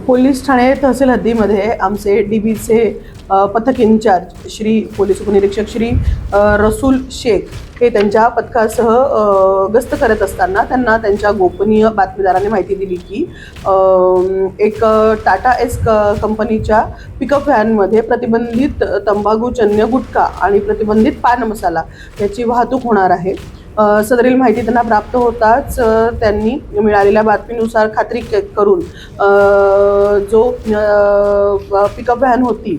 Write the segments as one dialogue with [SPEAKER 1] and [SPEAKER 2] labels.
[SPEAKER 1] Police Thane तहसील हद्दीमध्ये आमचे डीबीचे पथक in charge Shri police उपनिरीक्षक श्री रसूल शेख हे त्यांच्या पथकासह गस्त करत असताना त्यांना त्यांच्या गोपनीय बातमीदाराने माहिती दिली की एक टाटा एस कंपनीच्या पिकअप व्हॅनमध्ये प्रतिबंधित तंबाखूजन्य गुटखा आणि प्रतिबंधित पान मसाला याची वाहतूक होणार आहे। सदरील माहिती त्यांना प्राप्त होताच त्यांनी मिळालेल्या बातमीनुसार खात्री करून जो पिकअप व्हॅन होती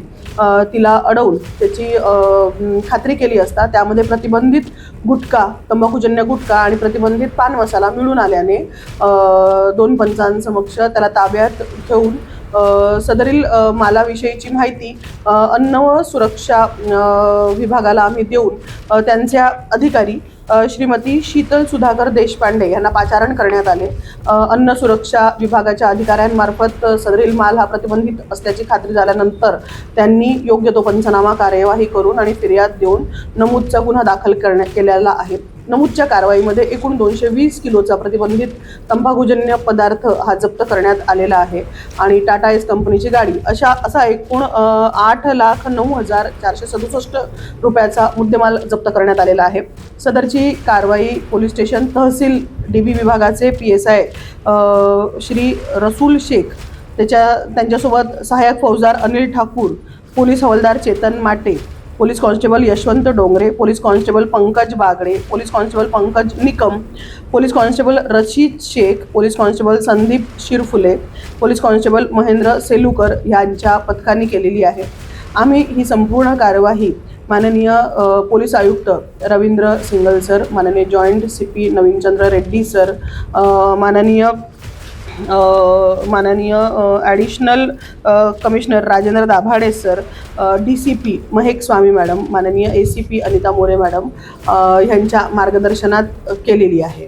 [SPEAKER 1] तिला अडवून त्याची खात्री केली असता त्यामध्ये प्रतिबंधित गुटखा तंबाखूजन्य गुटखा आणि प्रतिबंधित पान मसाला मिळून आल्याने 2 पंचांसमक्ष त्याला ताब्यात घेऊन सदरील मालाविषयीची माहिती अन्न व सुरक्षा विभागाला आम्ही देऊन त्यांच्या अधिकारी श्रीमती शीतल सुधाकर देशपांडे यांना पाचारण करण्यात आले। अन्न सुरक्षा विभागाच्या अधिकाऱ्यांमार्फत सदरील माल हा प्रतिबंधित असल्याची खात्री झाल्यानंतर त्यांनी योग्य तो पंचनामा कार्यवाही करून आणि फिर्याद देऊन नमूदचा गुन्हा दाखल केलेला आहे। नमूदच्या कारवाईमध्ये एकूण 220 किलोचा प्रतिबंधित तंबाखूजन्य पदार्थ हा जप्त करण्यात आलेला आहे आणि टाटा एस कंपनीची गाडी असा एकूण 8,09,467 रुपयाचा मुद्देमाल जप्त करण्यात आलेला आहे। सदरची कारवाई पोलीस स्टेशन तहसील डीबी विभागाचे PSI श्री रसूल शेख त्यांच्यासोबत सहाय्यक फौजदार अनिल ठाकूर, पोलीस हवालदार Chetan Mate, police constable Yashwant Dongre, police constable Pankaj Bagde, police constable Pankaj Nikam, police constable Rashid Shaikh, police constable Sandeep Shirphule, police constable Mahendra Selukar यांच्या पथकांनी केलेली आहे। आम्ही ही संपूर्ण कार्यवाही माननीय पोलीस आयुक्त रवींद्र सिंगल सर, माननीय joint CP Navinchandra Reddy sir, माननीय additional commissioner Rajendra Dabhade sir, DCP Mahak Swami madam, माननीय ACP अनिता मोरे मॅडम यांच्या मार्गदर्शनात केलेली आहे।